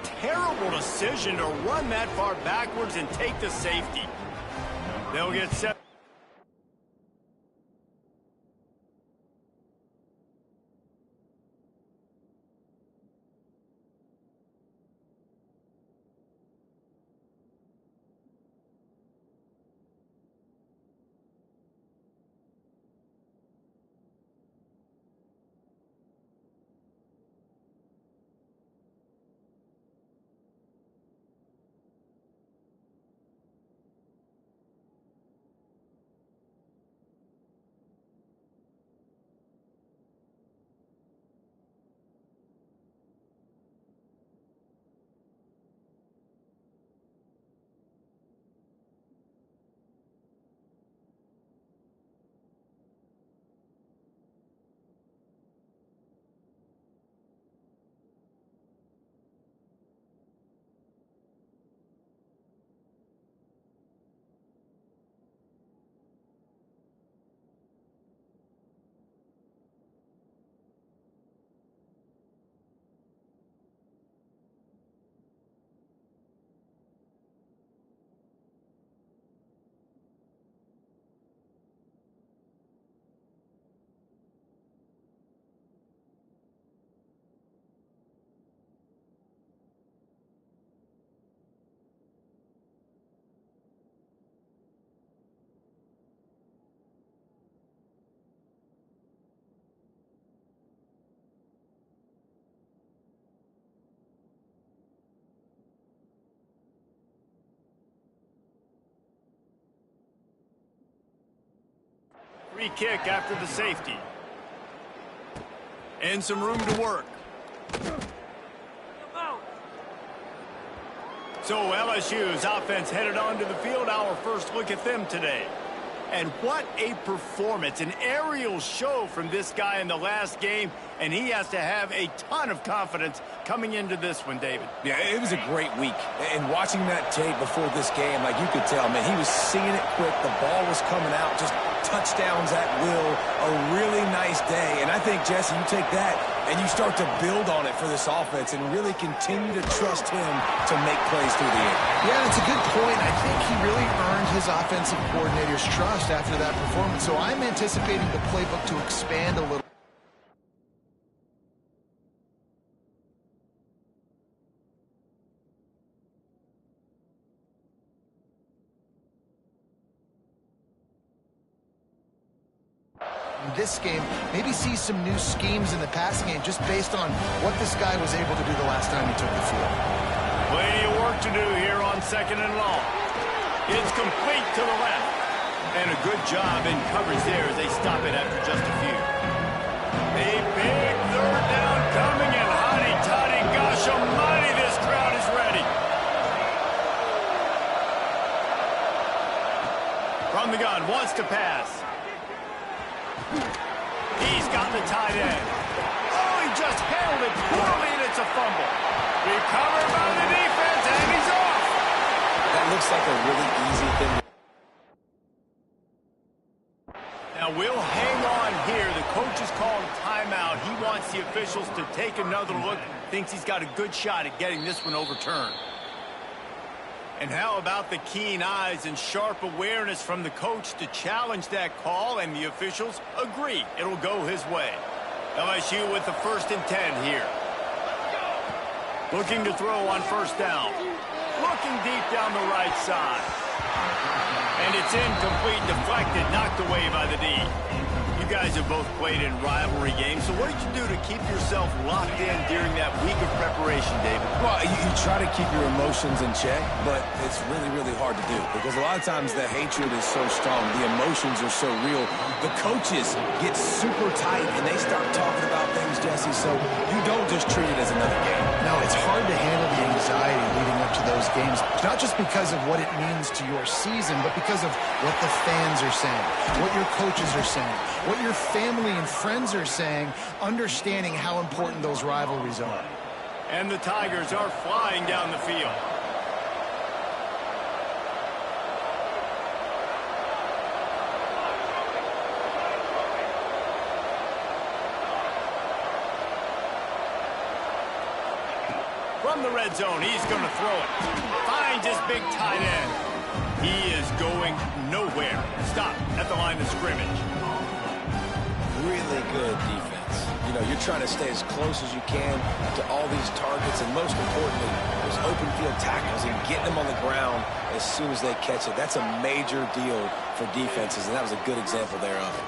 Terrible decision to run that far backwards and take the safety. They'll get set. Free kick after the safety. And some room to work. So LSU's offense headed onto the field. Our first look at them today. And what a performance. An aerial show from this guy in the last game. And he has to have a ton of confidence coming into this one, David. Yeah, it was a great week. And watching that tape before this game, like you could tell, man, he was seeing it quick. The ball was coming out, just touchdowns at will. A really nice day. And I think, Jesse, you take that and you start to build on it for this offense and really continue to trust him to make plays through the air. Yeah, that's a good point. I think he really earned his offensive coordinator's trust after that performance. So I'm anticipating the playbook to expand a little. This game, maybe see some new schemes in the passing game just based on what this guy was able to do the last time he took the field. Plenty of work to do here on 2nd and long. It's complete to the left. And a good job in coverage there as they stop it after just a few. A big third down coming, and hotty-toddy, gosh almighty, this crowd is ready. From the gun, wants to pass. He's got the tight end. Oh, he just handled it poorly, and it's a fumble. Recovered by the defense, and he's off. That looks like a really easy thing. Now, we'll hang on here. The coach is calling timeout. He wants the officials to take another look. Thinks he's got a good shot at getting this one overturned. And how about the keen eyes and sharp awareness from the coach to challenge that call, and the officials agree it'll go his way. LSU with the 1st and 10 here. Looking to throw on 1st down. Looking deep down the right side. And it's incomplete, deflected, knocked away by the D. You guys have both played in rivalry games, so what did you do to keep yourself locked in during that week of preparation, David? Well, you try to keep your emotions in check, but it's really, really hard to do because a lot of times the hatred is so strong, the emotions are so real. The coaches get super tight and they start talking about things, Jesse, so you don't just treat it as another game. No, it's hard to handle the anxiety leading up to those games, not just because of what it means to your season, but because of what the fans are saying, what your coaches are saying, what your family and friends are saying, understanding how important those rivalries are. And the Tigers are flying down the field. From the red zone, he's going to throw it. Finds his big tight end. He is going nowhere. Stop at the line of scrimmage. Really good defense. You know, you're trying to stay as close as you can to all these targets, and most importantly, those open field tackles and getting them on the ground as soon as they catch it. That's a major deal for defenses, and that was a good example there of it.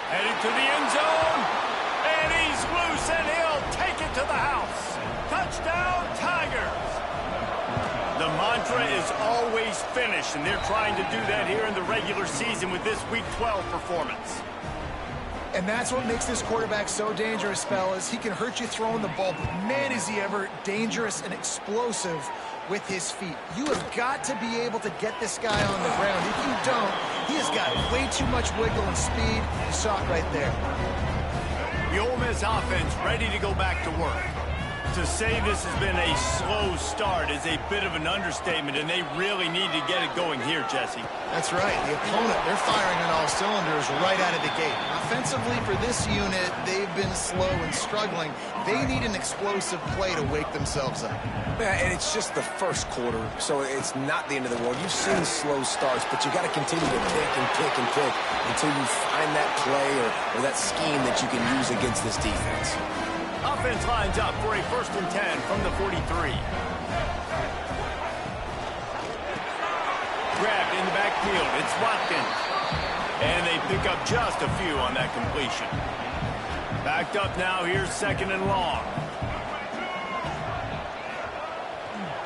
Headed to the end zone, and he's loose, and he'll take it to the house. Touchdown, Tigers! The mantra is always finish, and they're trying to do that here in the regular season with this Week 12 performance. And that's what makes this quarterback so dangerous, fellas. He can hurt you throwing the ball, but man, is he ever dangerous and explosive with his feet. You have got to be able to get this guy on the ground. If you don't, he has got way too much wiggle and speed. You saw it right there. The Ole Miss offense ready to go back to work. To say this has been a slow start is a bit of an understatement, and they really need to get it going here, Jesse. That's right. The opponent, they're firing on all cylinders right out of the gate. Offensively, for this unit, they've been slow and struggling. They need an explosive play to wake themselves up. Yeah, and it's just the first quarter, so it's not the end of the world. You've seen slow starts, but you got to continue to pick and pick and pick until you find that play or that scheme that you can use against this defense. Offense lines up for a 1st and 10 from the 43. Grabbed in the backfield. It's Watkins. And they pick up just a few on that completion. Backed up now. Here's 2nd and long.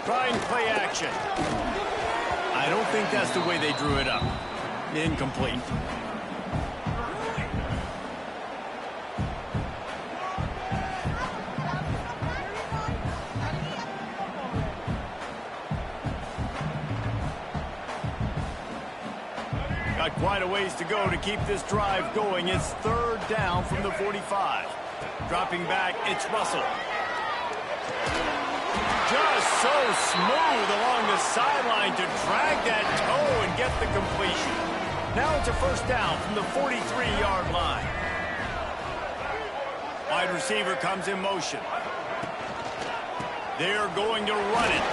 Trying play action. I don't think that's the way they drew it up. Incomplete. Got quite a ways to go to keep this drive going. It's 3rd down from the 45. Dropping back, it's Russell. Just so smooth along the sideline to drag that toe and get the completion. Now it's a 1st down from the 43-yard line. Wide receiver comes in motion. They're going to run it.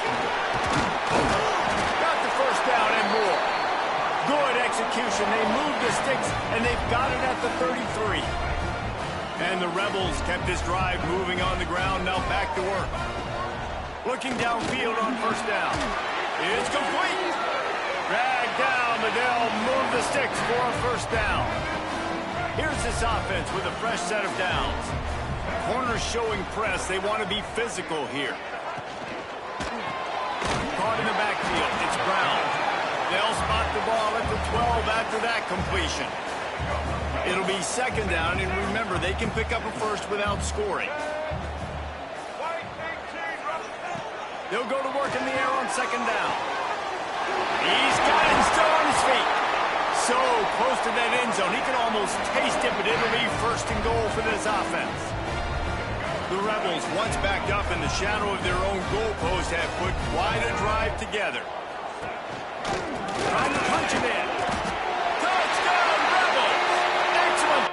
Got the 1st down and more. Good execution. They moved the sticks, and they've got it at the 33. And the Rebels kept this drive moving on the ground. Now back to work. Looking downfield on 1st down. It's complete. Dragged down, but they'll move the sticks for a 1st down. Here's this offense with a fresh set of downs. Corners showing press. They want to be physical here. Caught in the backfield. It's Brown. They'll spot the ball at the 12 after that completion. It'll be 2nd down, and remember, they can pick up a 1st without scoring. They'll go to work in the air on 2nd down. He's got it still on his feet. So close to that end zone. He can almost taste it, but it'll be 1st and goal for this offense. The Rebels, once backed up in the shadow of their own goalpost, have put quite a drive together. Trying to punch it in. Touchdown, Rebels! Excellent!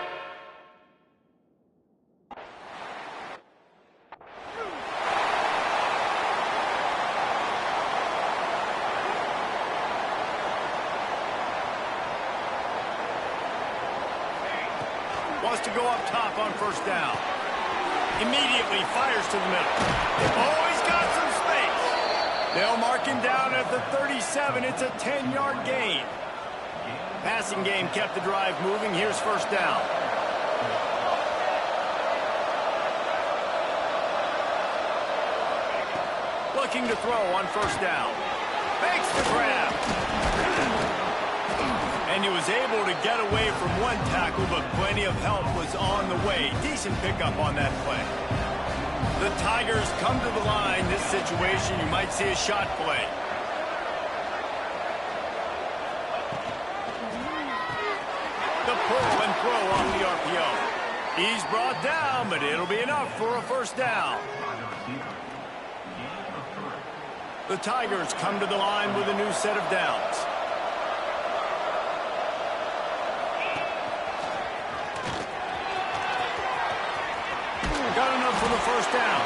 Wants to go up top on 1st down. Immediately fires to the middle. Oh, he's got some space. They'll mark him down at the 37. It's a 10-yard gain. Passing game kept the drive moving. Here's 1st down. Looking to throw on 1st down. Makes the grab. And he was able to get away from one tackle, but plenty of help was on the way. Decent pickup on that play. The Tigers come to the line. This situation, you might see a shot play. The pull and throw off the RPO. He's brought down, but it'll be enough for a 1st down. The Tigers come to the line with a new set of downs. Got enough for the first down.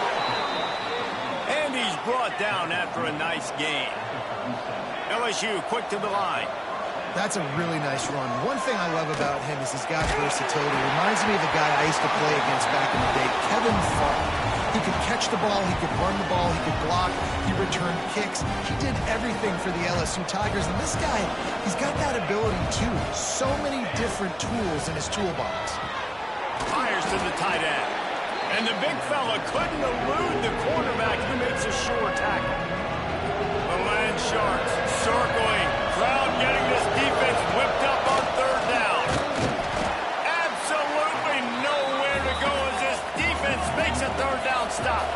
And he's brought down after a nice gain. LSU quick to the line. That's a really nice run. One thing I love about him is he's got versatility. Reminds me of the guy I used to play against back in the day, Kevin Farr. He could catch the ball, he could run the ball, he could block, he returned kicks. He did everything for the LSU Tigers. And this guy, he's got that ability too. So many different tools in his toolbox. Fires to the tight end. And the big fella couldn't elude the quarterback. He makes a sure tackle. The Land Sharks circling. Crowd getting this defense whipped up on third down. Absolutely nowhere to go as this defense makes a third down stop.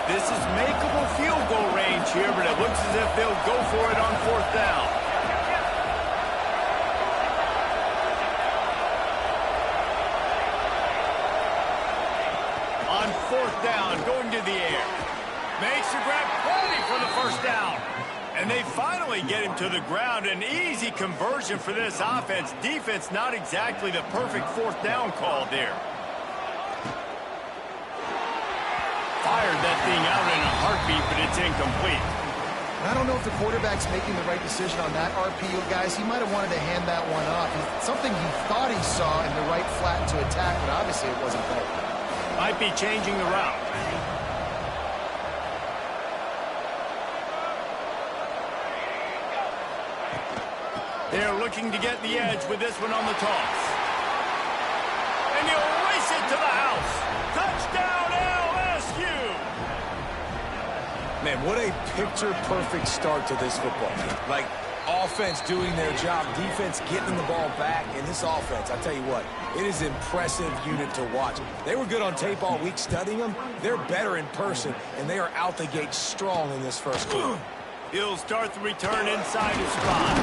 This is makeable field goal range here, but it looks as if they'll go for it on fourth down. On fourth down, going to the air. Makes the grab, plenty for the first down. And they finally get him to the ground. An easy conversion for this offense. Defense not exactly the perfect fourth down call there. Fired that thing out in a heartbeat, but it's incomplete. I don't know if the quarterback's making the right decision on that RPO, guys. He might have wanted to hand that one off. It's something he thought he saw in the right flat to attack, but obviously it wasn't there. Might be changing the route. They're looking to get the edge with this one on the toss. And he'll race it to the house. Touchdown, LSU! Man, what a picture-perfect start to this football game. Like, offense doing their job, defense getting the ball back, and this offense, I tell you what, it is an impressive unit to watch. They were good on tape all week studying them. They're better in person, and they are out the gate strong in this first quarter. He'll start the return inside his spot.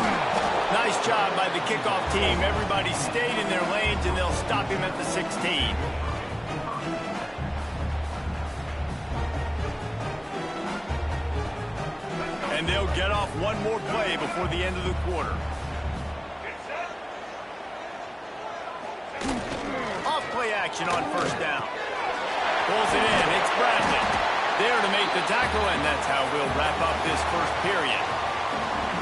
Nice job by the kickoff team. Everybody stayed in their lanes, and they'll stop him at the 16. And they'll get off one more play before the end of the quarter. Off play action on first down. Pulls it in. It's Bradley. There to make the tackle, and that's how we'll wrap up this first period.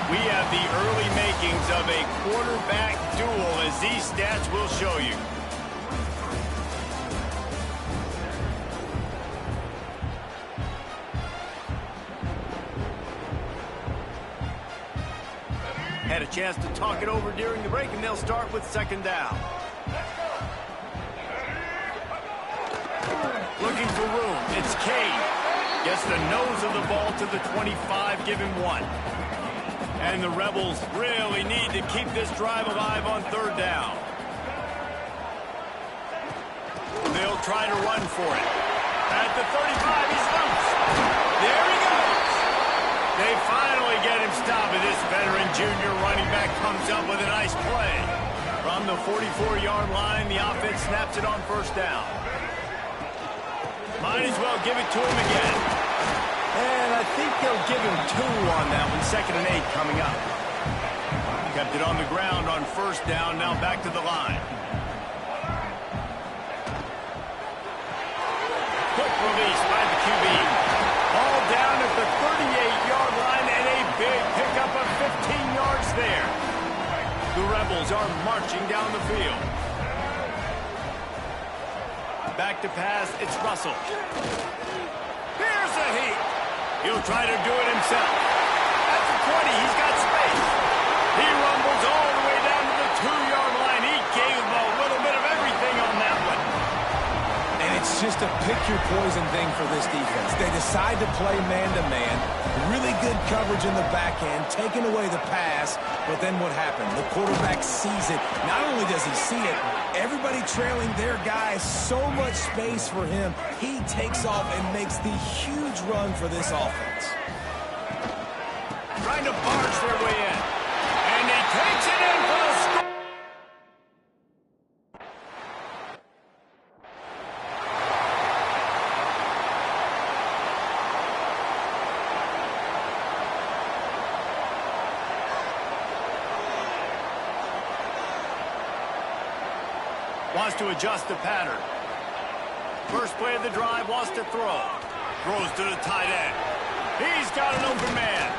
We have the early makings of a quarterback duel, as these stats will show you. Had a chance to talk it over during the break, and they'll start with second down. Looking for room. It's Cade. Gets the nose of the ball to the 25, give him one. And the Rebels really need to keep this drive alive on third down. They'll try to run for it. At the 35, he's loose. There he goes. They finally get him stopped, and this veteran junior running back comes up with a nice play. From the 44-yard line, the offense snaps it on first down. Might as well give it to him again. And I think they'll give him 2 on that one. 2nd and 8 coming up. Kept it on the ground on first down. Now back to the line. Quick release by the QB. All down at the 38-yard line, and a big pickup of 15 yards there. The Rebels are marching down the field. Back to pass, it's Russell. Here's a heat. He'll try to do it himself. At the 20, he's got space. He rumbles all the way down to the 2-yard line. He gave him a little bit of everything on that one. And it's just a pick-your-poison thing for this defense. They decide to play man-to-man. Really good coverage in the back end, taking away the pass. But then what happened? The quarterback sees it. Not only does he see it, everybody trailing their guy, so much space for him. He takes off and makes the huge run for this offense. Trying to barge their way in. And he takes it in for the score. Wants to adjust the pattern. First play of the drive, wants to throw. Throws to the tight end. He's got an open man.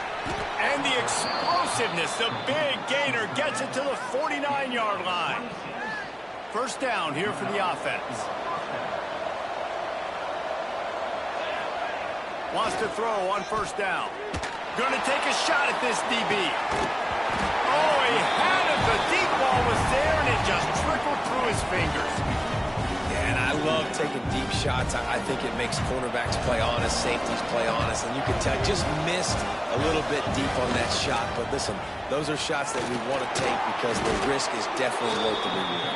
And the explosiveness, the big gainer, gets it to the 49-yard line. First down here for the offense. Wants to throw on first down. Going to take a shot at this DB. Oh, he had it. The deep ball was there, and it just trickled through his fingers. Yeah, and I love taking deep shots. I think it makes quarterbacks play honest, safeties play honest, and you can tell just missed a little bit deep on that shot. But listen, those are shots that we want to take because the risk is definitely worth the reward.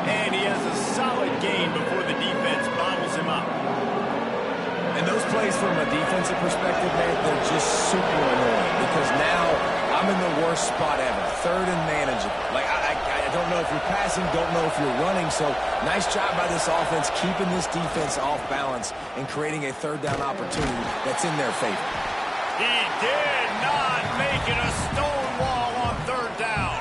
And he has a solid gain before the defense bottles him up. And those plays from a defensive perspective, man, they're just super annoying because now I'm in the worst spot ever. Third and manageable. Like, I don't know if you're passing, don't know if you're running. So nice job by this offense keeping this defense off balance and creating a third down opportunity that's in their favor. He did not make it a stone wall on third down.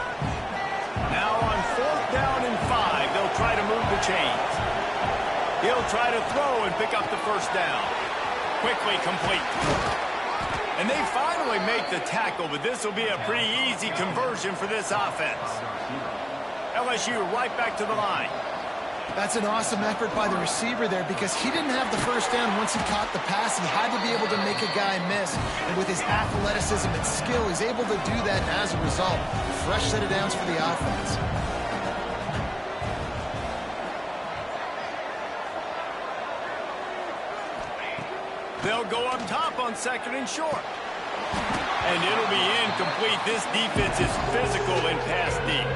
Now on fourth down and 5, they'll try to move the chains. He'll try to throw and pick up the first down. Quickly complete. And they finally make the tackle, but this will be a pretty easy conversion for this offense. LSU right back to the line. That's an awesome effort by the receiver there because he didn't have the first down once he caught the pass. He had to be able to make a guy miss. And with his athleticism and skill, he's able to do that. And as a result, fresh set of downs for the offense. They'll go up top on second and short. And it'll be incomplete. This defense is physical and pass deep.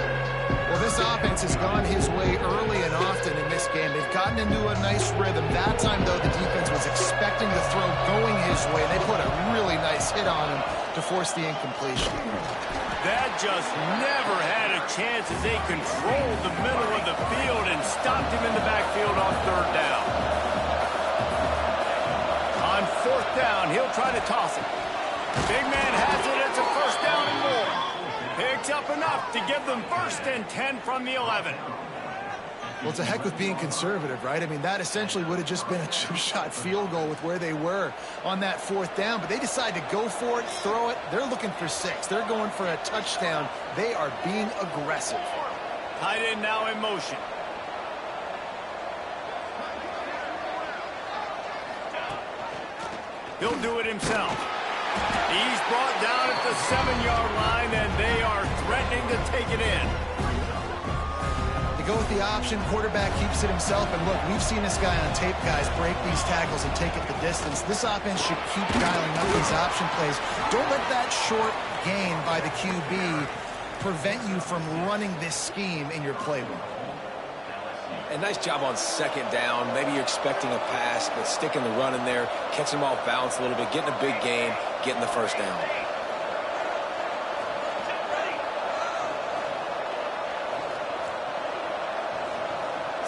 Well, this offense has gone his way early and often in this game. They've gotten into a nice rhythm. That time, though, the defense was expecting the throw going his way. They put a really nice hit on him to force the incompletion. That just never had a chance as they controlled the middle of the field and stopped him in the backfield on third down. On fourth down, he'll try to toss it. Big man has it. It's a first down and more. Picks up enough to give them first and 10 from the 11. Well, it's a heck with being conservative, right? I mean, that essentially would have just been a chip-shot field goal with where they were on that fourth down. But they decide to go for it, throw it. They're looking for 6. They're going for a touchdown. They are being aggressive. Tight end now in motion. He'll do it himself. He's brought down at the 7-yard line, and they are threatening to take it in. They go with the option. Quarterback keeps it himself. And look, we've seen this guy on tape, guys, break these tackles and take it the distance. This offense should keep dialing up these option plays. Don't let that short gain by the QB prevent you from running this scheme in your playbook. And nice job on second down. Maybe you're expecting a pass, but sticking the run in there, catching them off balance a little bit, getting a big gain, getting the first down.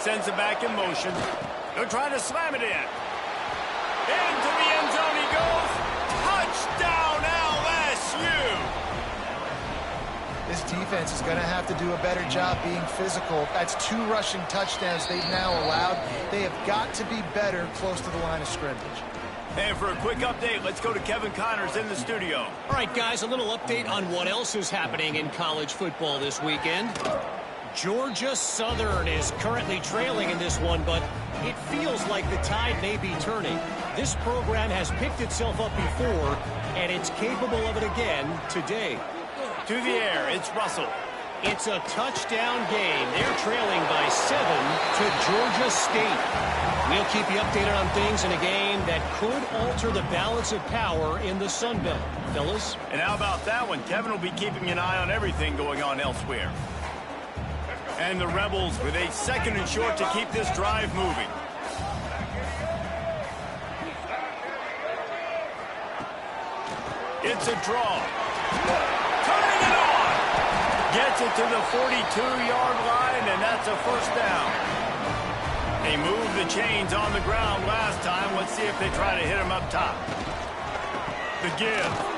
Sends it back in motion. They're trying to slam it in. Into the end zone he goes. Touchdown, LSU! This defense is going to have to do a better job being physical. That's 2 rushing touchdowns they've now allowed. They have got to be better close to the line of scrimmage. And for a quick update, let's go to Kevin Connors in the studio. All right, guys, a little update on what else is happening in college football this weekend. Georgia Southern is currently trailing in this one, but it feels like the tide may be turning. This program has picked itself up before, and it's capable of it again today. To the air, it's Russell. It's a touchdown game. They're trailing by 7 to Georgia State. We'll keep you updated on things in a game that could alter the balance of power in the Sun Belt. Fellas? And how about that one? Kevin will be keeping an eye on everything going on elsewhere. And the Rebels with a second and short to keep this drive moving. It's a draw. Turning it on. Gets it to the 42-yard line, and that's a first down. They moved the chains on the ground last time. Let's see if they try to hit him up top. The give.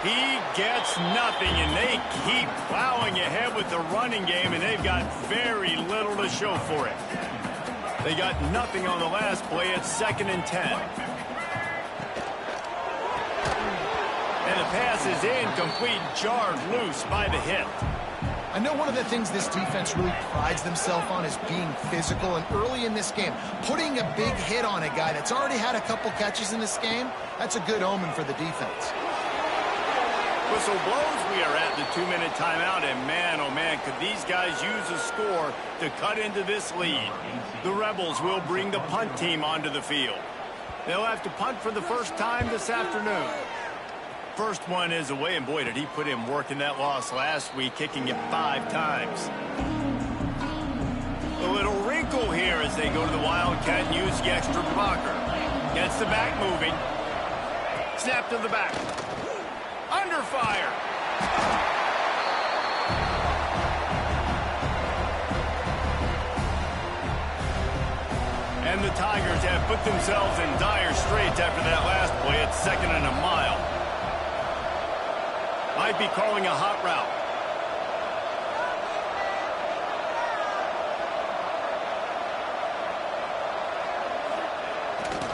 He gets nothing, and they keep plowing ahead with the running game, and they've got very little to show for it. They got nothing on the last play. It's 2nd and 10. And the pass is incomplete, jarred loose by the hit. I know one of the things this defense really prides themselves on is being physical, and early in this game, putting a big hit on a guy that's already had a couple catches in this game, that's a good omen for the defense. Whistle blows. We are at the 2-minute timeout, and man, oh man, could these guys use a score to cut into this lead. The Rebels will bring the punt team onto the field. They'll have to punt for the first time this afternoon. First one is away, and boy, did he put in work in that loss last week, kicking it 5 times. A little wrinkle here as they go to the Wildcat and use the extra blocker. Gets the back moving. Snap to the back. Under fire. And the Tigers have put themselves in dire straits after that last play. It's 2nd and a mile. Might be calling a hot route.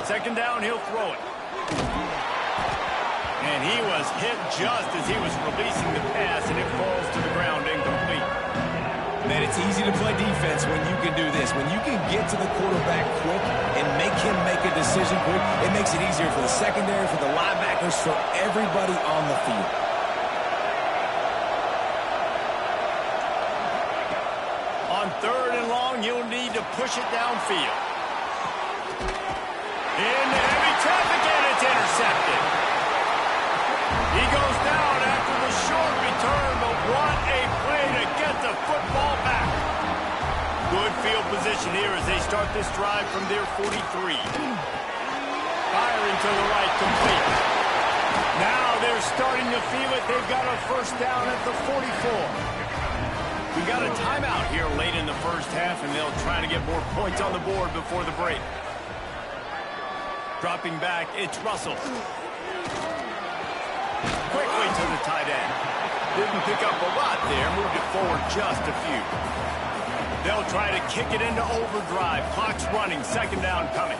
Second down, he'll throw it. And he was hit just as he was releasing the pass, and it falls to the ground incomplete. Man, it's easy to play defense when you can do this. When you can get to the quarterback quick and make him make a decision quick, it makes it easier for the secondary, for the linebackers, for everybody on the field. On 3rd and long, you'll need to push it downfield. Into heavy traffic, and it's intercepted. He goes down after the short return, but what a play to get the football back. Good field position here as they start this drive from their 43. Firing to the right, complete. Now they're starting to feel it. They've got a first down at the 44. We got a timeout here late in the first half, and they'll try to get more points on the board before the break. Dropping back, it's Russell. Quickly to the tight end. Didn't pick up a lot there, moved it forward just a few. They'll try to kick it into overdrive. Clock's running, 2nd down coming.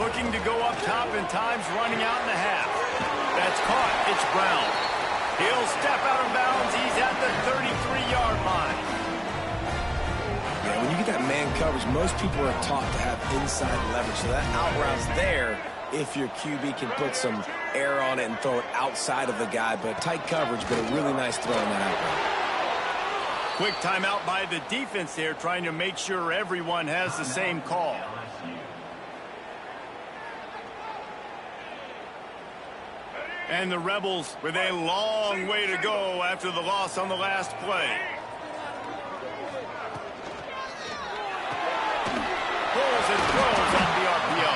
Looking to go up top, and time's running out in the half. That's caught, it's Brown. He'll step out of bounds. He's at the 33-yard line. Yeah, when you get that man coverage, most people are taught to have inside leverage. So that out route's there if your QB can put some air on it and throw it outside of the guy. But tight coverage, but a really nice throw in that out route. Quick timeout by the defense there, trying to make sure everyone has the same call. And the Rebels with a long way to go after the loss on the last play. Pulls and throws off the RPO.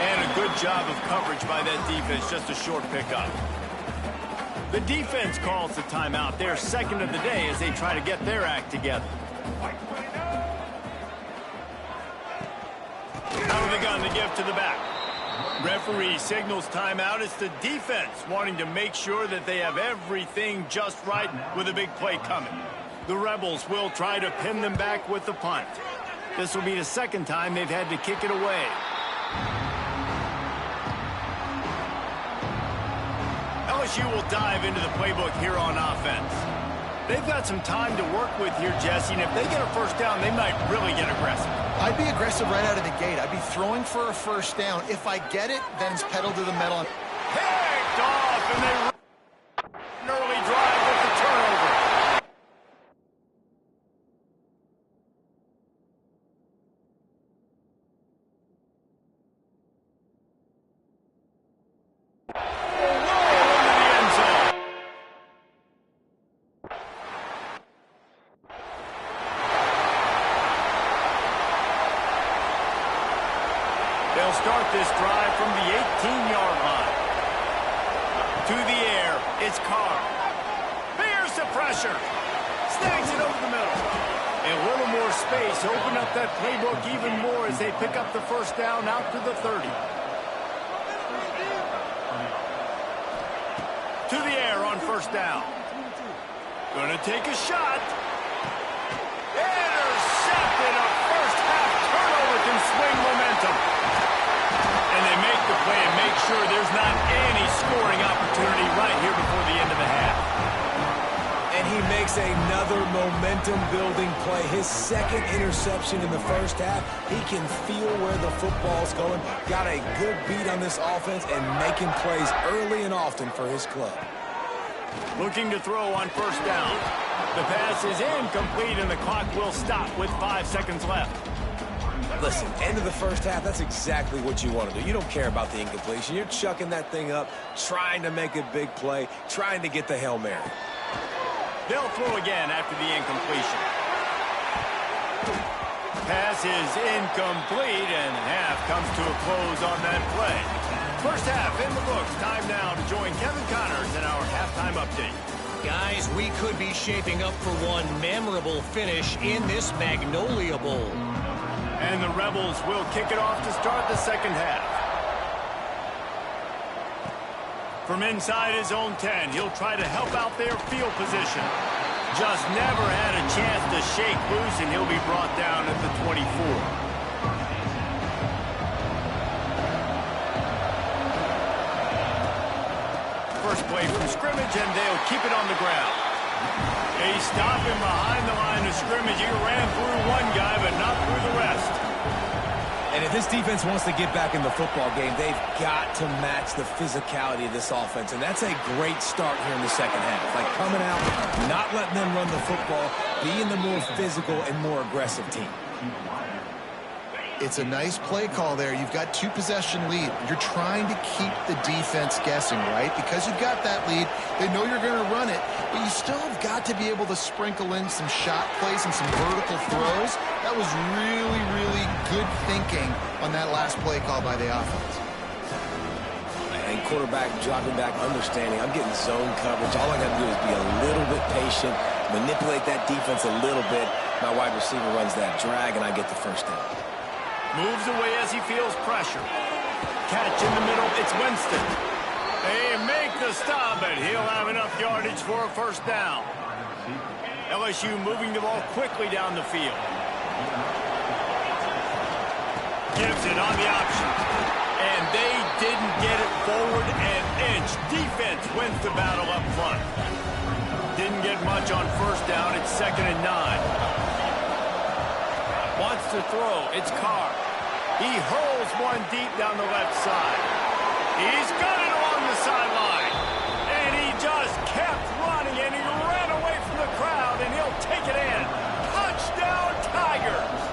And a good job of coverage by that defense, just a short pickup. The defense calls the timeout. Their 2nd of the day as they try to get their act together. Out of the gun, the give to the back. Referee signals timeout. It's the defense wanting to make sure that they have everything just right with a big play coming. The Rebels will try to pin them back with the punt. This will be the 2nd time they've had to kick it away. LSU will dive into the playbook here on offense. They've got some time to work with here, Jesse, and if they get a first down, they might really get aggressive. I'd be aggressive right out of the gate. I'd be throwing for a first down. If I get it, then it's pedal to the metal. Picked off, and they run an early drive with the turnover. They'll start this drive from the 18-yard line. To the air, it's Carr. Bears the pressure. Snags it over the middle. A little more space. Open up that playbook even more as they pick up the first down out to the 30. To the air on first down. Gonna take a shot. Intercepted, a first half turnover swing momentum. And they make the play and make sure there's not any scoring opportunity right here before the end of the half. And he makes another momentum-building play. His second interception in the first half. He can feel where the football's going. Got a good beat on this offense and making plays early and often for his club. Looking to throw on first down. The pass is incomplete, and the clock will stop with 5 seconds left. Listen, end of the first half, that's exactly what you want to do. You don't care about the incompletion. You're chucking that thing up, trying to make a big play, trying to get the Hail Mary. They'll throw again after the incompletion. Pass is incomplete, and half comes to a close on that play. First half in the books. Time now to join Kevin Connors in our halftime update. Guys, we could be shaping up for one memorable finish in this Magnolia Bowl. And the Rebels will kick it off to start the second half. From inside his own 10, he'll try to help out their field position. Just never had a chance to shake loose, and he'll be brought down at the 24. First play from scrimmage, and they'll keep it on the ground. They stop him behind the line of scrimmage. He ran through one guy, but not through the rest. And if this defense wants to get back in the football game, they've got to match the physicality of this offense. And that's a great start here in the second half. Like coming out, not letting them run the football, being the more physical and more aggressive team. It's a nice play call there. You've got 2-possession lead. You're trying to keep the defense guessing, right? Because you've got that lead, they know you're going to run it, but you still have got to be able to sprinkle in some shot plays and some vertical throws. That was really, really good thinking on that last play call by the offense. And quarterback dropping back, understanding, I'm getting zone coverage. All I got to do is be a little bit patient, manipulate that defense a little bit. My wide receiver runs that drag, and I get the first down. Moves away as he feels pressure. Catch in the middle, it's Winston. They make the stop, but he'll have enough yardage for a first down. LSU moving the ball quickly down the field. Gives it on the option. And they didn't get it forward an inch. Defense wins the battle up front. Didn't get much on first down. It's 2nd and 9. Wants to throw. It's Carr. He hurls one deep down the left side. He's got it along the sideline. And he just kept running, and he ran away from the crowd, and he'll take it in. Touchdown, Tigers!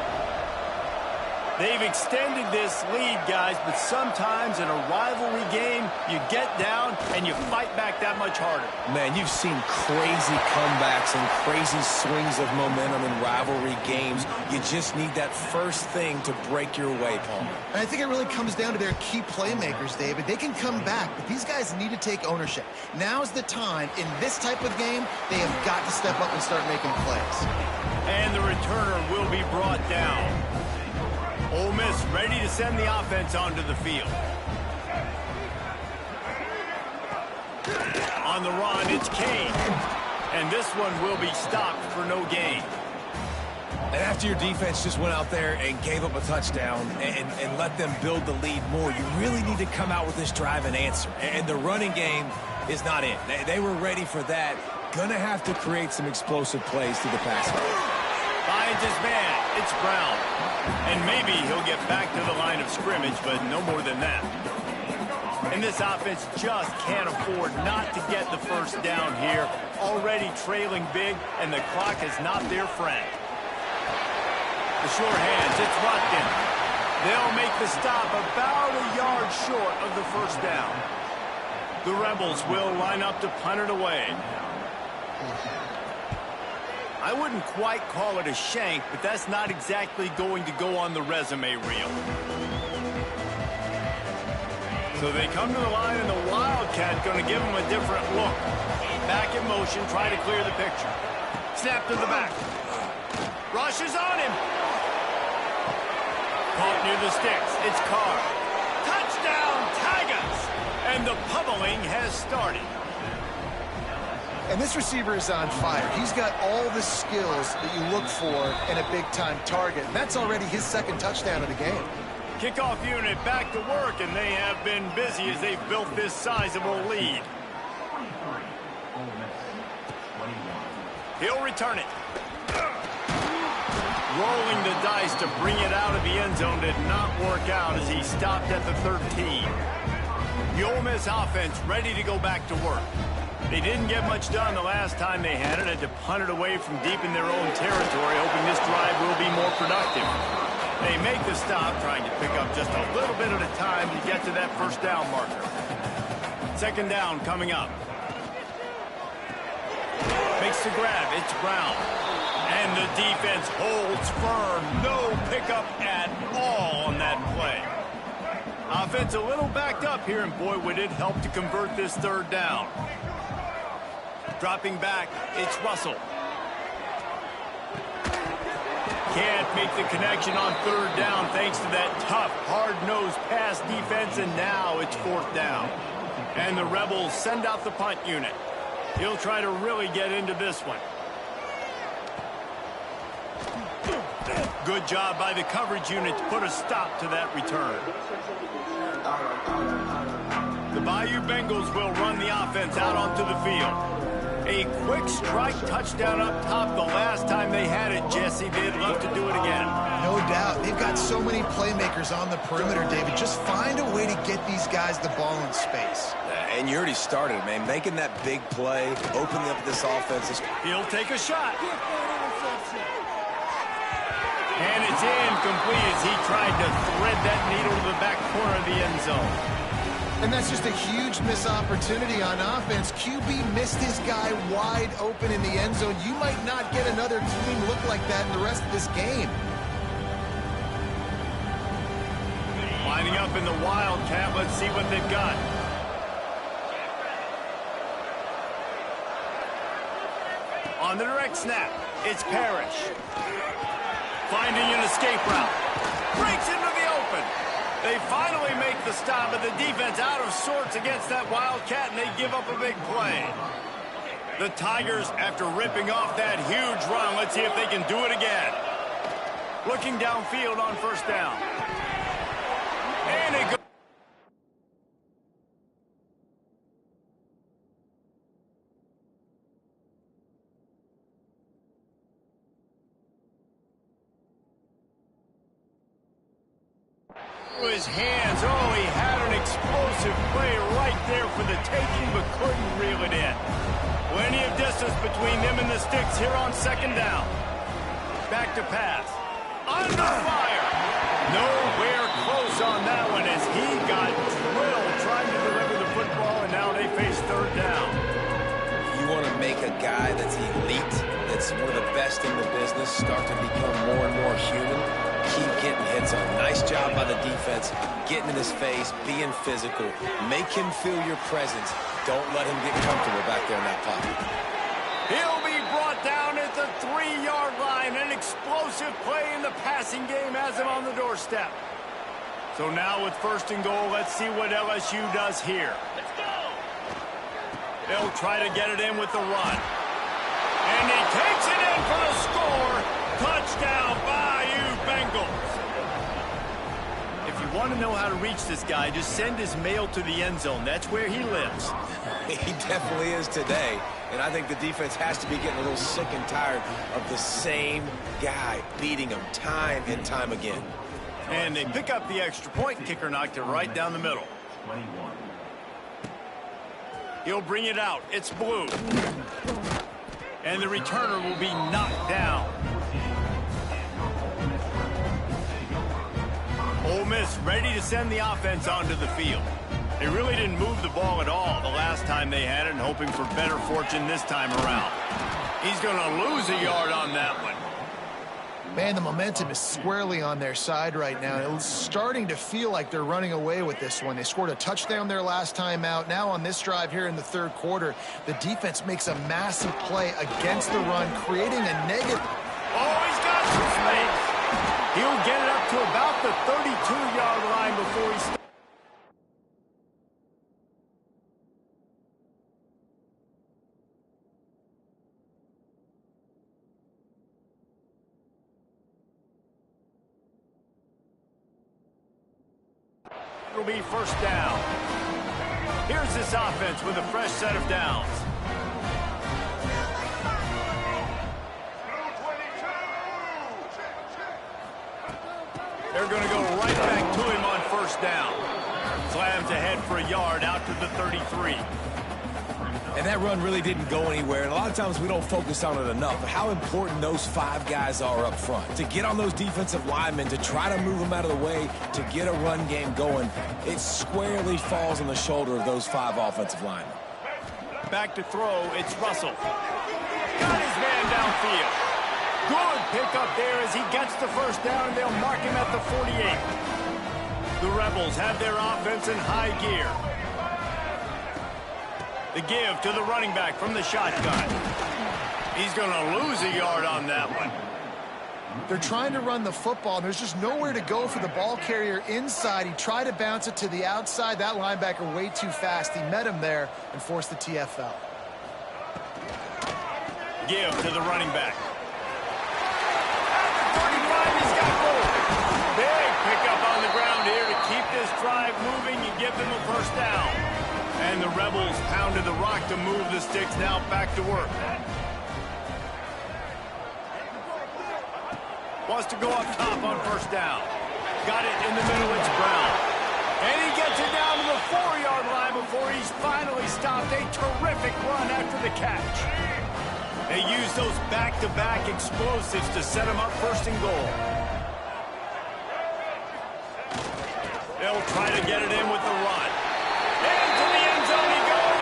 They've extended this lead, guys, but sometimes in a rivalry game, you get down and you fight back that much harder. Man, you've seen crazy comebacks and crazy swings of momentum in rivalry games. You just need that first thing to break your way, Palmer. And I think it really comes down to their key playmakers, David. They can come back, but these guys need to take ownership. Now's the time. In this type of game, they have got to step up and start making plays. And the returner will be brought down. Ole Miss ready to send the offense onto the field. On the run, it's Kane. And this one will be stopped for no gain. And after your defense just went out there and gave up a touchdown and let them build the lead more, you really need to come out with this drive and answer. And the running game is not in. They were ready for that. Gonna have to create some explosive plays to the pass game. Finds his man. It's Brown. And maybe he'll get back to the line of scrimmage, but no more than that. And this offense just can't afford not to get the first down here. Already trailing big, and the clock is not their friend. The sure hands, it's Rutkin. They'll make the stop about a yard short of the first down. The Rebels will line up to punt it away. I wouldn't quite call it a shank, but that's not exactly going to go on the resume reel. So they come to the line, and the Wildcat going to give them a different look. Back in motion, try to clear the picture. Snap to the back. Rushes on him. Caught near the sticks. It's Carr. Touchdown, Tigers! And the pummeling has started. And this receiver is on fire. He's got all the skills that you look for in a big-time target. And that's already his second touchdown of the game. Kickoff unit back to work, and they have been busy as they've built this sizable lead. He'll return it. Rolling the dice to bring it out of the end zone did not work out as he stopped at the 13. The Ole Miss offense ready to go back to work. They didn't get much done the last time they had it. Had to punt it away from deep in their own territory, hoping this drive will be more productive. They make the stop, trying to pick up just a little bit at a time to get to that first down marker. Second down coming up. Makes the grab. It's Brown. And the defense holds firm. No pickup at all on that play. Offense a little backed up here, and boy, would it help to convert this third down. Dropping back, it's Russell. Can't make the connection on third down thanks to that tough, hard-nosed pass defense, and now it's fourth down. And the Rebels send out the punt unit. He'll try to really get into this one. Good job by the coverage unit to put a stop to that return. The Bayou Bengals will run the offense out onto the field. A quick strike touchdown up top the last time they had it, Jesse. They'd love to do it again. No doubt. They've got so many playmakers on the perimeter, David. Just find a way to get these guys the ball in space. And you already started, man. Making that big play, opening up this offense. He'll take a shot. And it's incomplete as he tried to thread that needle to the back corner of the end zone. And that's just a huge missed opportunity on offense. QB missed his guy wide open in the end zone. You might not get another clean look like that in the rest of this game. Lining up in the Wildcat. Let's see what they've got. On the direct snap, it's Parrish. Finding an escape route. Breaks into the open. They finally make the stop, but the defense out of sorts against that Wildcat, and they give up a big play. The Tigers, after ripping off that huge run, let's see if they can do it again. Looking downfield on first down. And it goes. His hands. Oh, he had an explosive play right there for the taking, but couldn't reel it in. Plenty of distance between them and the sticks here on second down. Back to pass. Under fire. Nowhere close on that one as he got drilled trying to deliver the football, and now they face third down. You want to make a guy that's elite, that's one of the best in the business, start to become more and more human. Keep getting hits on. Nice job by the defense, getting in his face, being physical. Make him feel your presence. Don't let him get comfortable back there in that pocket. He'll be brought down at the 3-yard line. An explosive play in the passing game has him on the doorstep. So now with first and goal, let's see what LSU does here. Let's go. They'll try to get it in with the run. And he takes it in for the score. Touchdown, Bayou Bengals. If you want to know how to reach this guy, just send his mail to the end zone. That's where he lives. He definitely is today. And I think the defense has to be getting a little sick and tired of the same guy beating him time and time again. And they pick up the extra point. Kicker knocked it right down the middle. He'll bring it out. It's Blue. And the returner will be knocked down. Ole Miss ready to send the offense onto the field. They really didn't move the ball at all the last time they had it, and hoping for better fortune this time around. He's going to lose a yard on that one. Man, the momentum is squarely on their side right now. It's starting to feel like they're running away with this one. They scored a touchdown their last time out. Now on this drive here in the third quarter, the defense makes a massive play against the run, creating a negative. Oh, he's got some space. He'll get it up to about the 32-yard line before he stops. It'll be first down. Here's this offense with a fresh set of downs. They're going to go right back to him on first down. Slams ahead for a yard out to the 33. And that run really didn't go anywhere. And a lot of times we don't focus on it enough. But how important those 5 guys are up front. To get on those defensive linemen, to try to move them out of the way, to get a run game going, it squarely falls on the shoulder of those 5 offensive linemen. Back to throw, it's Russell. Got his man downfield. Good pickup there as he gets the first down, and they'll mark him at the 48. The Rebels have their offense in high gear. The give to the running back from the shotgun. He's going to lose a yard on that one. They're trying to run the football, and there's just nowhere to go for the ball carrier inside. He tried to bounce it to the outside. That linebacker way too fast. He met him there and forced the TFL. Give to the running back. At the 35, he's got goal. Big pickup on the ground here to keep this drive moving and give them a first down. And the Rebels pounded the rock to move the sticks. Now back to work. Wants to go up top on first down. Got it in the middle. It's Brown. And he gets it down to the 4-yard line before he's finally stopped. A terrific run after the catch. They use those back-to-back explosives to set him up first and goal. They'll try to get it in with the run. Into the end zone he goes.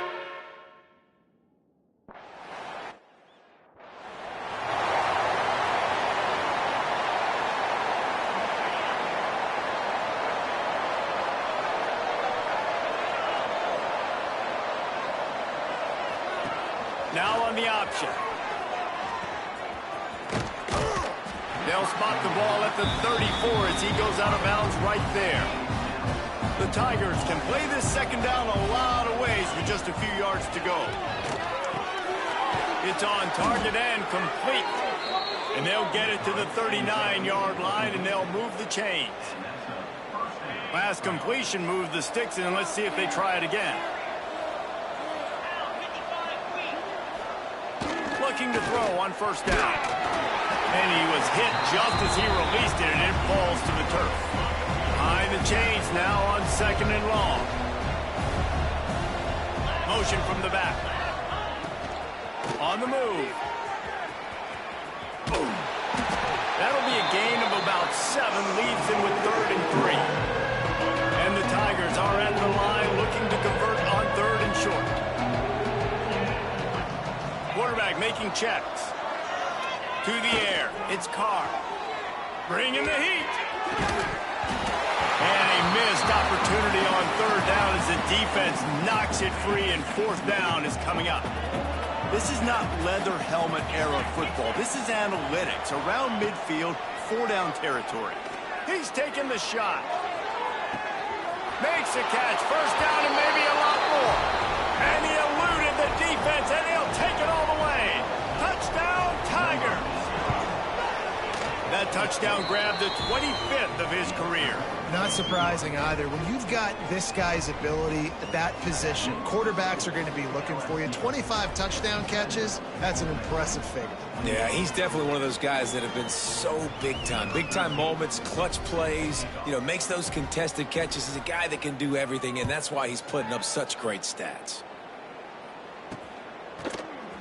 Now on the option. They'll spot the ball at the 34 as he goes out of bounds right there. The Tigers can play this second down a lot of ways with just a few yards to go. It's on target and complete. And they'll get it to the 39-yard line, and they'll move the chains. Last completion moved the sticks, and let's see if they try it again. Looking to throw on first down. And he was hit just as he released it, and it falls to the turf. Behind the chains now on second and long. Motion from the back. On the move. Boom. That'll be a gain of about 7, leaves him with 3rd and 3. And the Tigers are at the line looking to convert on 3rd and short. Quarterback making checks. To the air, it's Carr. Bringing the heat. And a missed opportunity on 3rd down as the defense knocks it free, and 4th down is coming up. This is not leather helmet era football. This is analytics. Around midfield, 4-down territory. He's taking the shot. Makes a catch. First down and maybe a lot more. And he eluded the defense, and he'll take it all the way. Touchdown, Tigers. That touchdown grabbed the 25th of his career. Not surprising either. When you've got this guy's ability at that position, quarterbacks are going to be looking for you. 25 touchdown catches, that's an impressive figure. Yeah, he's definitely one of those guys that have been so big time. Big time moments, clutch plays, makes those contested catches. He's a guy that can do everything, and that's why he's putting up such great stats.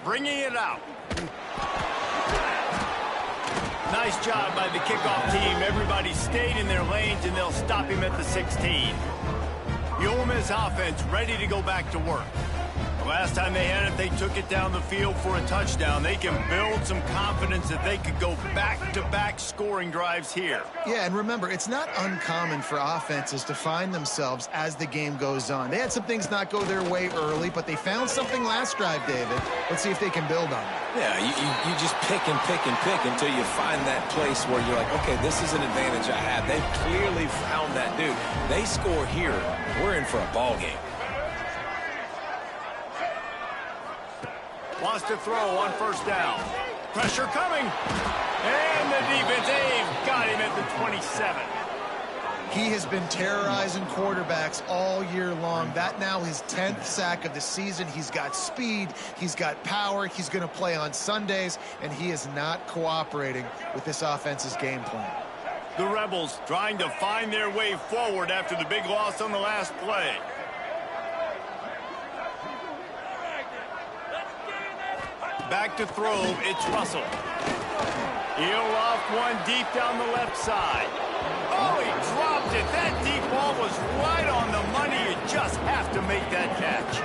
Bringing it out. Nice job by the kickoff team. Everybody stayed in their lanes, and they'll stop him at the 16. The Ole Miss offense ready to go back to work. The last time they had it, they took it down the field for a touchdown. They can build some confidence that they could go back-to-back scoring drives here. Yeah, and remember, it's not uncommon for offenses to find themselves as the game goes on. They had some things not go their way early, but they found something last drive, David. Let's see if they can build on it. Yeah, you just pick and pick and pick until you find that place where you're like, okay, this is an advantage I have. They've clearly found that dude. They score here, we're in for a ball game. Wants to throw on first down. Pressure coming. And the defense got him at the 27. He has been terrorizing quarterbacks all year long. That now his 10th sack of the season. He's got speed. He's got power. He's going to play on Sundays, and he is not cooperating with this offense's game plan. The Rebels trying to find their way forward after the big loss on the last play. Back to throw, it's Russell. He'll off one deep down the left side. Oh, he dropped it. That deep ball was right on the money. You just have to make that catch.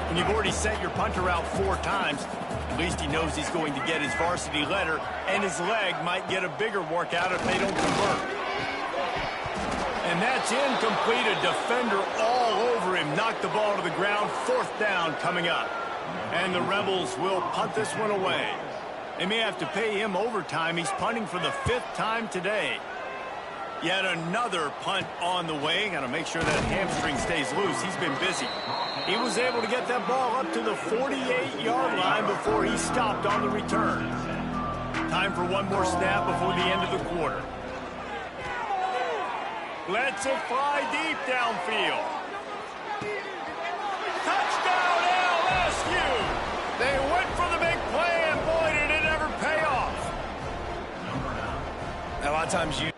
When you've already sent your punter out 4 times, at least he knows he's going to get his varsity letter, and his leg might get a bigger workout if they don't convert. And that's incomplete. A defender all over him. Knocked the ball to the ground. 4th down coming up. And the Rebels will punt this one away. They may have to pay him overtime. He's punting for the 5th time today. Yet another punt on the way. Got to make sure that hamstring stays loose. He's been busy. He was able to get that ball up to the 48-yard line before he stopped on the return. Time for one more snap before the end of the quarter. Lets it fly deep downfield. Touchdown LSU! They went for the big play, and boy, did it ever pay off. A lot of times you...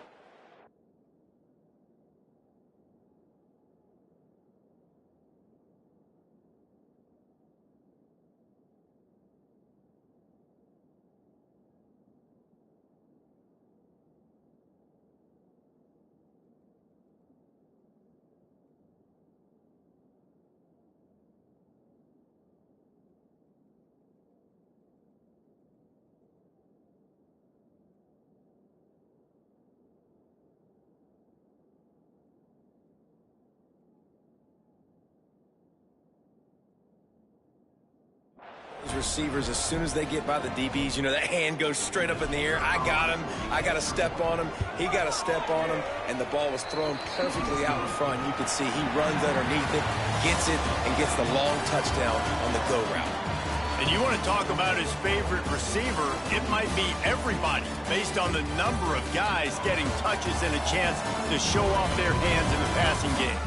Receivers, as soon as they get by the DBs, you know, that hand goes straight up in the air. I got him. I got to step on him. He got to step on him, and the ball was thrown perfectly out in front. You can see he runs underneath it, gets it, and gets the long touchdown on the go route. And you want to talk about his favorite receiver, it might be everybody, based on the number of guys getting touches and a chance to show off their hands in the passing game.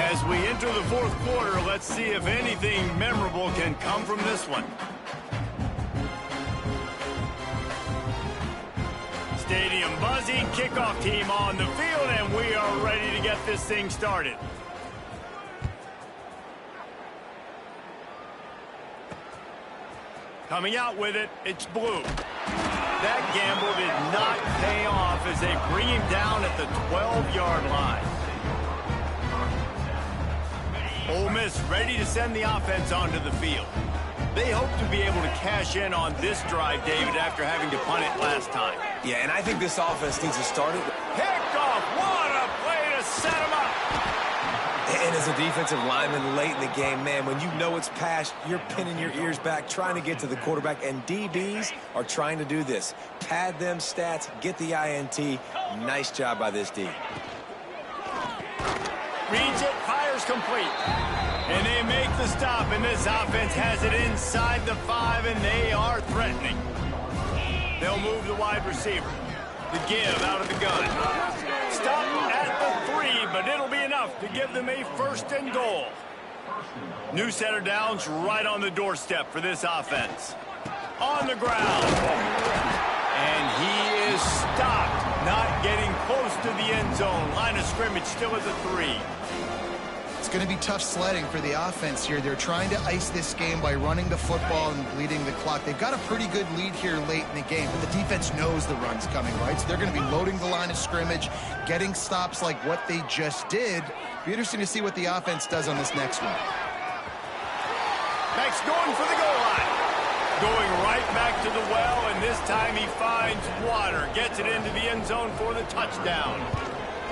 As we enter the 4th quarter, let's see if anything memorable can come from this one. Stadium buzzing, kickoff team on the field, and we are ready to get this thing started. Coming out with it, it's Blue. That gamble did not pay off as they bring him down at the 12-yard line. Ole Miss ready to send the offense onto the field. They hope to be able to cash in on this drive, David, after having to punt it last time. Yeah, and I think this offense needs to start it. Kickoff! What a play to set him up! And as a defensive lineman late in the game, man, when you know it's past, you're pinning your ears back, trying to get to the quarterback, and DBs are trying to do this. Pad them stats, get the INT. Nice job by this D. Reads it, fires complete. And they make the stop, and this offense has it inside the 5, and they are threatening. They'll move the wide receiver. The give out of the gun. Stop at the 3, but it'll be enough to give them a 1st and goal. New center downs right on the doorstep for this offense. On the ground. And he is stopped, not getting close to the end zone. Line of scrimmage still is a 3. It's going to be tough sledding for the offense here. They're trying to ice this game by running the football and bleeding the clock. They've got a pretty good lead here late in the game, but the defense knows the run's coming, right? So they're going to be loading the line of scrimmage, getting stops like what they just did. Be interesting to see what the offense does on this next one. Max going for the goal line. Going right back to the well, and this time he finds water. Gets it into the end zone for the touchdown.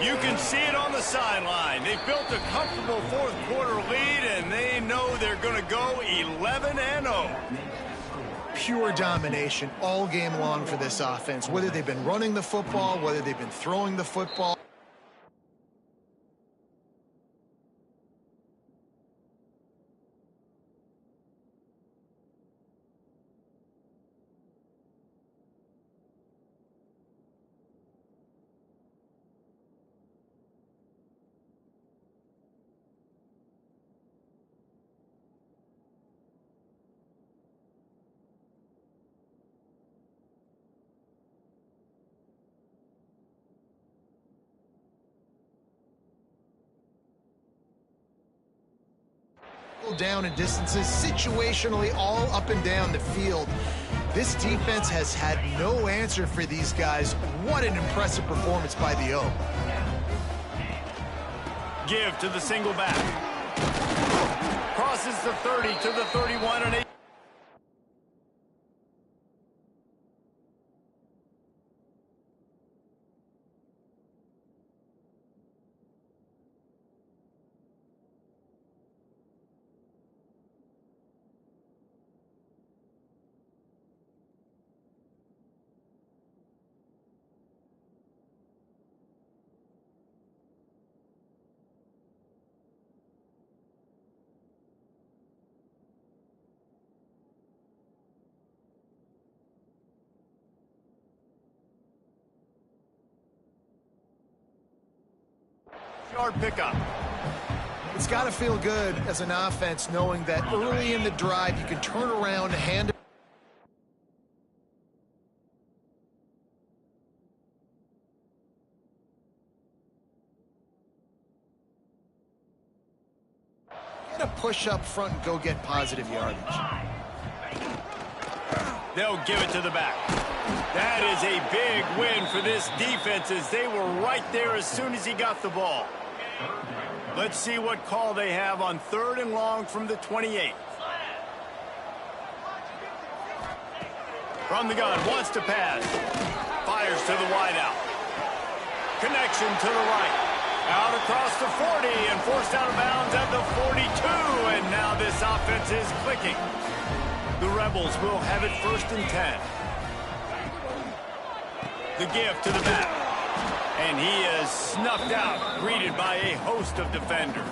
You can see it on the sideline. They've built a comfortable 4th quarter lead, and they know they're going to go 11-0. Pure domination all game long for this offense, whether they've been running the football, whether they've been throwing the football. down and distances, situationally all up and down the field. This defense has had no answer for these guys. What an impressive performance by the O. Give to the single back. Crosses the 30 to the 31 and 8. Yard pickup. It's got to feel good as an offense knowing that early in the drive you can turn around and hand it. Get a push up front and go get positive yardage. They'll give it to the back. That is a big win for this defense as they were right there as soon as he got the ball. Let's see what call they have on 3rd and long from the 28. From the gun, wants to pass. Fires to the wideout. Connection to the right. Out across the 40 and forced out of bounds at the 42. And now this offense is clicking. The Rebels will have it 1st and 10. The give to the back. And he is snuffed out, greeted by a host of defenders.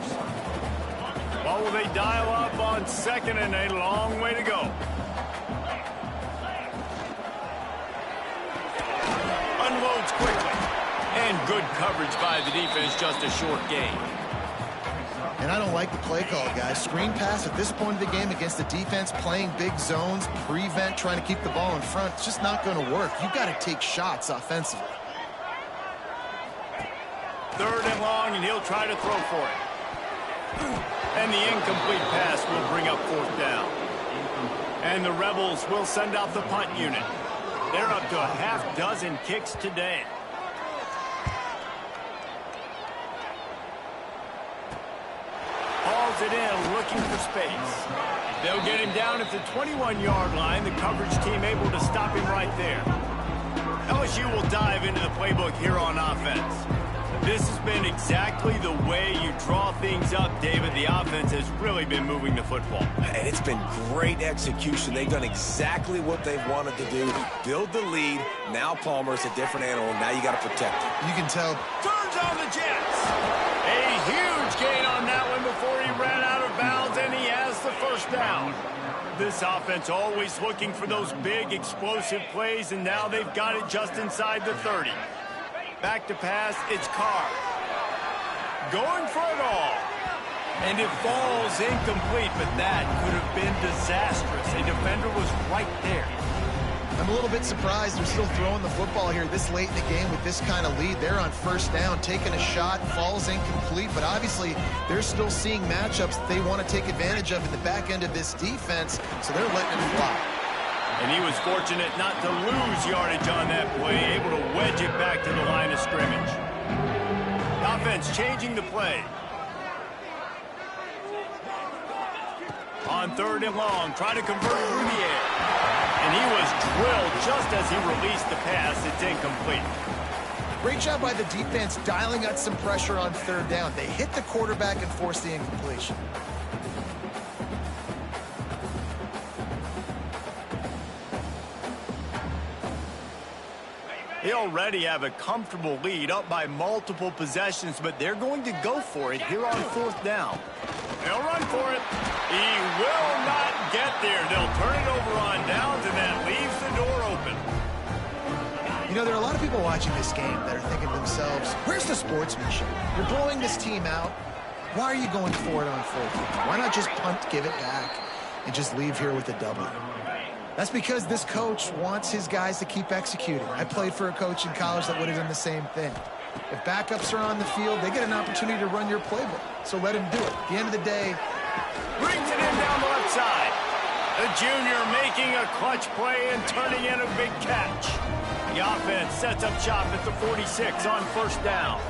What will they dial up on 2nd and a long way to go? Unloads quickly. And good coverage by the defense, just a short gain. And I don't like the play call, guys. Screen pass at this point of the game against the defense, playing big zones, prevent, trying to keep the ball in front. It's just not going to work. You've got to take shots offensively. 3rd and long, and he'll try to throw for it. And the incomplete pass will bring up 4th down. And the Rebels will send out the punt unit. They're up to a half dozen kicks today. Hauls it in, looking for space. They'll get him down at the 21-yard line. The coverage team able to stop him right there. LSU will dive into the playbook here on offense. This has been exactly the way you draw things up, David. The offense has really been moving the football. And it's been great execution. They've done exactly what they've wanted to do. Build the lead. Now Palmer's a different animal. Now you got to protect it. You can tell. Turns on the Jets. A huge gain on that one before he ran out of bounds, and he has the 1st down. This offense always looking for those big, explosive plays, and now they've got it just inside the 30. Back to pass, it's Carr. Going for it all. And it falls incomplete, but that could have been disastrous. A defender was right there. I'm a little bit surprised they're still throwing the football here this late in the game with this kind of lead. They're on 1st down, taking a shot, falls incomplete, but obviously they're still seeing matchups that they want to take advantage of in the back end of this defense, so they're letting it fly. And he was fortunate not to lose yardage on that play, able to wedge it back to the line of scrimmage. Offense changing the play. On 3rd and long, trying to convert through the air. And he was drilled just as he released the pass. It's incomplete. Great job by the defense dialing out some pressure on 3rd down. They hit the quarterback and forced the incompletion. They already have a comfortable lead, up by multiple possessions, but they're going to go for it here on 4th down. They'll run for it. He will not get there. They'll turn it over on downs, and that leaves the door open. You know, there are a lot of people watching this game that are thinking to themselves, where's the sportsmanship? You're blowing this team out. Why are you going for it on 4th down? Why not just punt, give it back, and just leave here with a W? That's because this coach wants his guys to keep executing. I played for a coach in college that would have done the same thing. If backups are on the field, they get an opportunity to run your playbook. So let him do it. At the end of the day, Brings it in down the left side. The junior making a clutch play and turning in a big catch. The offense sets up shop at the 46 on first down.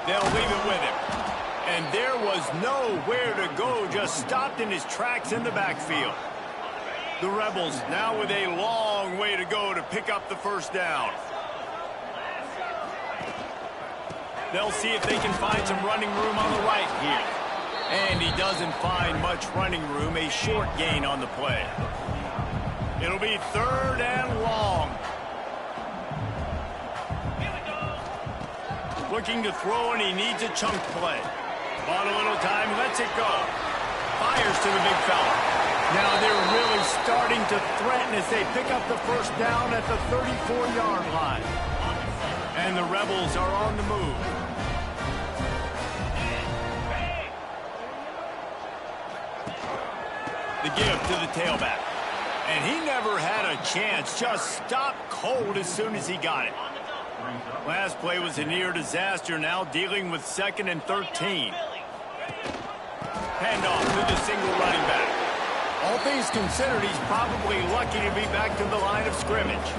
They'll leave it with him. And there was nowhere to go, just stopped in his tracks in the backfield. The Rebels now with a long way to go to pick up the first down. They'll see if they can find some running room on the right here. And he doesn't find much running room, a short gain on the play. It'll be 3rd and long. Looking to throw, and he needs a chunk play. On a little time, lets it go. Fires to the big fella. Now they're really starting to threaten as they pick up the first down at the 34-yard line. And the Rebels are on the move. The give to the tailback. And he never had a chance. Just stopped cold as soon as he got it. Last play was a near disaster, now dealing with 2nd and 13. Handoff to the single running back. All things considered, he's probably lucky to be back to the line of scrimmage.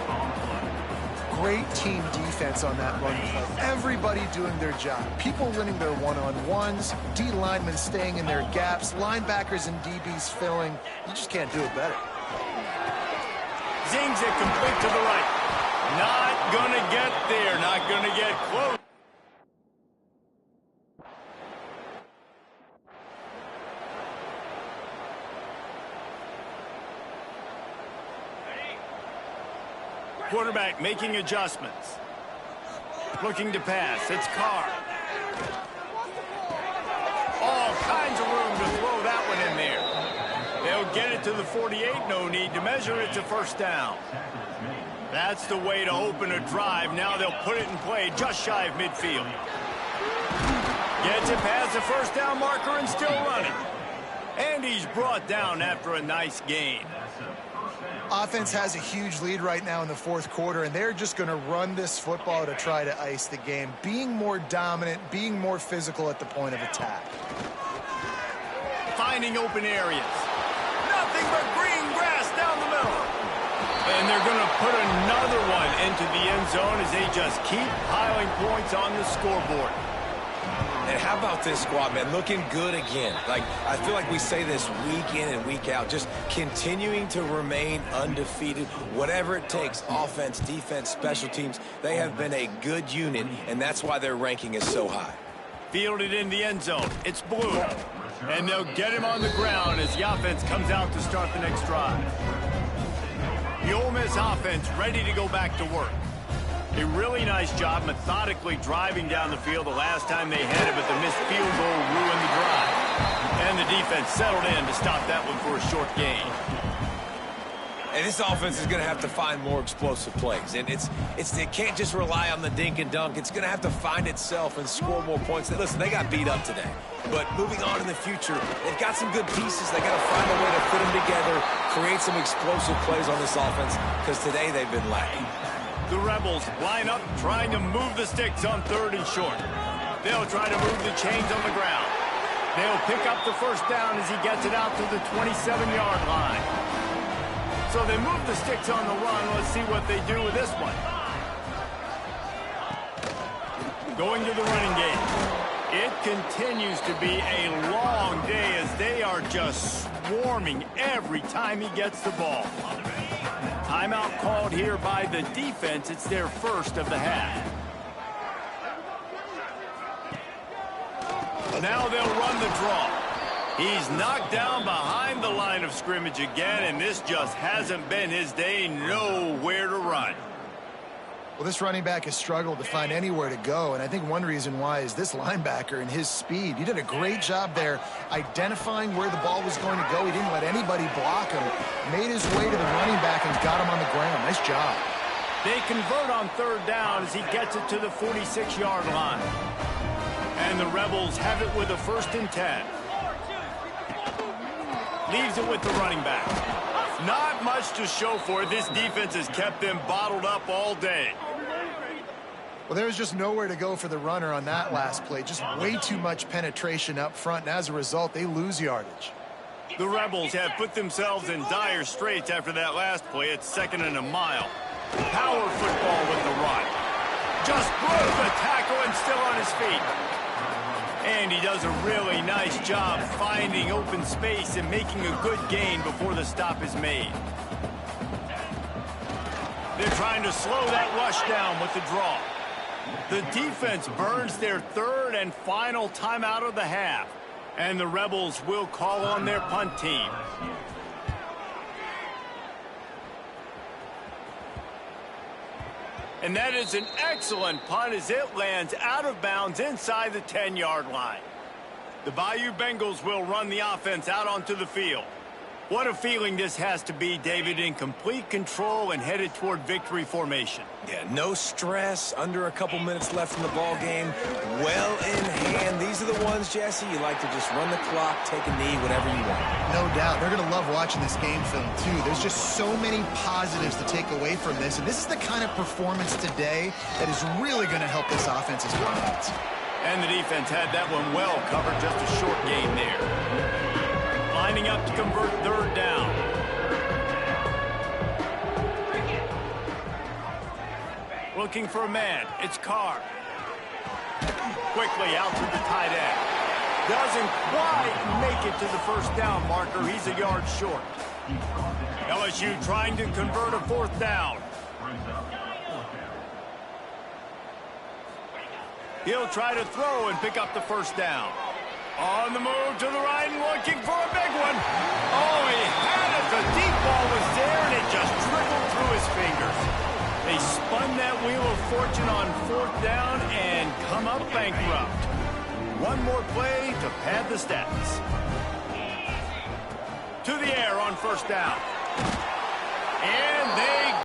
Great team defense on that run play. Everybody doing their job. People winning their one-on-ones, D linemen staying in their gaps, linebackers and DBs filling. You just can't do it better. Zings it complete to the right. Not gonna get there, not gonna get close. Quarterback making adjustments. Looking to pass. It's Carr. All kinds of room to throw that one in there. They'll get it to the 48. No need to measure. It's a first down. That's the way to open a drive. Now they'll put it in play just shy of midfield. Gets it past the first down marker and still running. And he's brought down after a nice gain. Offense has a huge lead right now in the 4th quarter, and they're just going to run this football to try to ice the game. Being more dominant, being more physical at the point of attack. Finding open areas. Nothing but green grass down the middle. And they're going to put another one into the end zone as they just keep piling points on the scoreboard. And how about this squad, man? Looking good again. Like, I feel like we say this week in and week out, just continuing to remain undefeated. Whatever it takes, offense, defense, special teams, they have been a good unit, and that's why their ranking is so high. Fielded in the end zone. It's blue. And they'll get him on the ground as the offense comes out to start the next drive. The Ole Miss offense ready to go back to work. A really nice job methodically driving down the field the last time they had it, but the missed field goal ruined the drive. And the defense settled in to stop that one for a short gain. And this offense is going to have to find more explosive plays. And it can't just rely on the dink and dunk. It's going to have to find itself and score more points. And listen, they got beat up today. But moving on in the future, they've got some good pieces. They got to find a way to put them together, create some explosive plays on this offense, because today they've been lacking. The Rebels line up, trying to move the sticks on 3rd and short. They'll try to move the chains on the ground. They'll pick up the first down as he gets it out to the 27-yard line. So they move the sticks on the run. Let's see what they do with this one. Going to the running game. It continues to be a long day as they are just swarming every time he gets the ball. Timeout called here by the defense. It's their first of the half. Now they'll run the draw. He's knocked down behind the line of scrimmage again, and this just hasn't been his day. Nowhere to run. Well, this running back has struggled to find anywhere to go, and I think one reason why is this linebacker and his speed. He did a great job there identifying where the ball was going to go. He didn't let anybody block him. Made his way to the running back and got him on the ground. Nice job. They convert on 3rd down as he gets it to the 46-yard line. And the Rebels have it with a 1st and 10. Leaves it with the running back. Not much to show for it. This defense has kept them bottled up all day. Well, there was just nowhere to go for the runner on that last play. Just way too much penetration up front, and as a result, they lose yardage. The Rebels have put themselves in dire straits after that last play. It's 2nd and a mile. Power football with the run. Just broke the tackle and still on his feet. And he does a really nice job finding open space and making a good gain before the stop is made. They're trying to slow that rush down with the draw. The defense burns their 3rd and final timeout of the half. And the Rebels will call on their punt team. And that is an excellent punt as it lands out of bounds inside the 10-yard line. The Bayou Bengals will run the offense out onto the field. What a feeling this has to be, David, in complete control and headed toward victory formation. Yeah, no stress, under a couple minutes left in the ball game, well in hand. These are the ones, Jesse, you like to just run the clock, take a knee, whatever you want. No doubt. They're going to love watching this game film, too. There's just so many positives to take away from this, and this is the kind of performance today that is really going to help this offense's performance. And the defense had that one well covered, just a short gain there. Lining up to convert 3rd down. Looking for a man. It's Carr. Quickly out to the tight end. Doesn't quite make it to the 1st down marker. He's a yard short. LSU trying to convert a 4th down. He'll try to throw and pick up the 1st down. On the move to the right and looking for a big one. Oh, he had it. The deep ball was there, and it just trickled through his fingers. They spun that wheel of fortune on 4th down and come up bankrupt. One more play to pad the stats. To the air on 1st down. And they